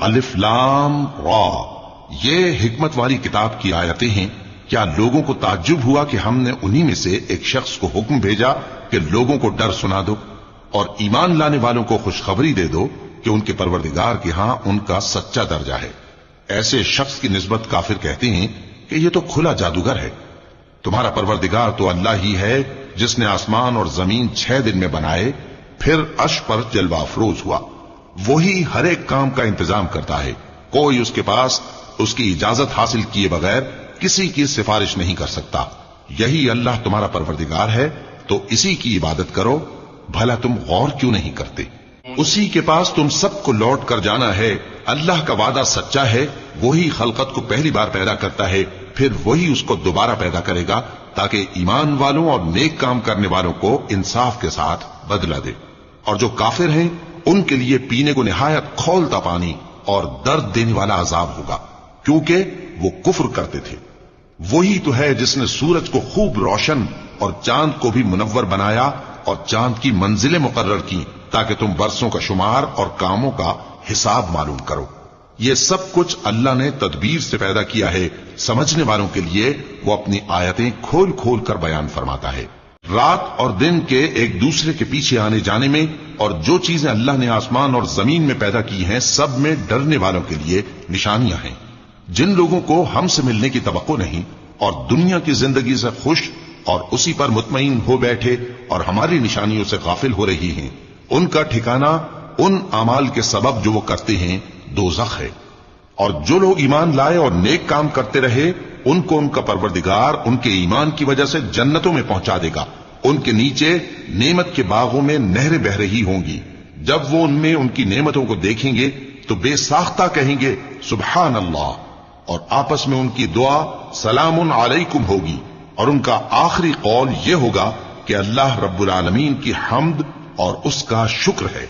الف لام را، یہ حکمت والی کتاب کی آیتیں ہیں۔ کیا لوگوں کو تعجب ہوا کہ ہم نے انہی میں سے ایک شخص کو حکم بھیجا کہ لوگوں کو ڈر سنا دو اور ایمان لانے والوں کو خوشخبری دے دو کہ ان کے پروردگار کے ہاں ان کا سچا درجہ ہے۔ ایسے شخص کی نسبت کافر کہتے ہیں کہ یہ تو کھلا جادوگر ہے۔ تمہارا پروردگار تو اللہ ہی ہے جس نے آسمان اور زمین 6 دن میں بنائے، پھر عرش پر جلوہ افروز ہوا۔ وہی ہر ایک کام کا انتظام کرتا ہے، کوئی اس کے پاس اس کی اجازت حاصل کیے بغیر کسی کی سفارش نہیں کر سکتا۔ یہی اللہ تمہارا پروردگار ہے، تو اسی کی عبادت کرو۔ بھلا تم غور کیوں نہیں کرتے؟ اسی کے پاس تم سب کو لوٹ کر جانا ہے۔ اللہ کا وعدہ سچا ہے، وہی خلقت کو پہلی بار پیدا کرتا ہے، پھر وہی اس کو دوبارہ پیدا کرے گا تاکہ ایمان والوں اور نیک کام کرنے والوں کو انصاف کے ساتھ بدلہ دے۔ اور جو کافر ہیں ان کے لیے پینے کو نہایت کھولتا پانی اور درد دینے والا عذاب ہوگا، کیونکہ وہ کفر کرتے تھے۔ وہی تو ہے جس نے سورج کو خوب روشن اور چاند کو بھی منور بنایا اور چاند کی منزلیں مقرر کی تاکہ تم برسوں کا شمار اور کاموں کا حساب معلوم کرو۔ یہ سب کچھ اللہ نے تدبیر سے پیدا کیا ہے، سمجھنے والوں کے لیے وہ اپنی آیتیں کھول کھول کر بیان فرماتا ہے۔ رات اور دن کے ایک دوسرے کے پیچھے آنے جانے میں اور جو چیزیں اللہ نے آسمان اور زمین میں پیدا کی ہیں سب میں ڈرنے والوں کے لیے نشانیاں ہیں۔ جن لوگوں کو ہم سے ملنے کی توقع نہیں اور دنیا کی زندگی سے خوش اور اسی پر مطمئن ہو بیٹھے اور ہماری نشانیوں سے غافل ہو رہی ہیں، ان کا ٹھکانہ ان اعمال کے سبب جو وہ کرتے ہیں دوزخ ہے۔ اور جو لوگ ایمان لائے اور نیک کام کرتے رہے ان کو ان کا پروردگار ان کے ایمان کی وجہ سے جنتوں میں پہنچا دے گا۔ ان کے نیچے نعمت کے باغوں میں نہریں بہہ رہی ہوں گی۔ جب وہ ان میں ان کی نعمتوں کو دیکھیں گے تو بے ساختہ کہیں گے سبحان اللہ، اور آپس میں ان کی دعا سلام علیکم ہوگی، اور ان کا آخری قول یہ ہوگا کہ اللہ رب العالمین کی حمد اور اس کا شکر ہے۔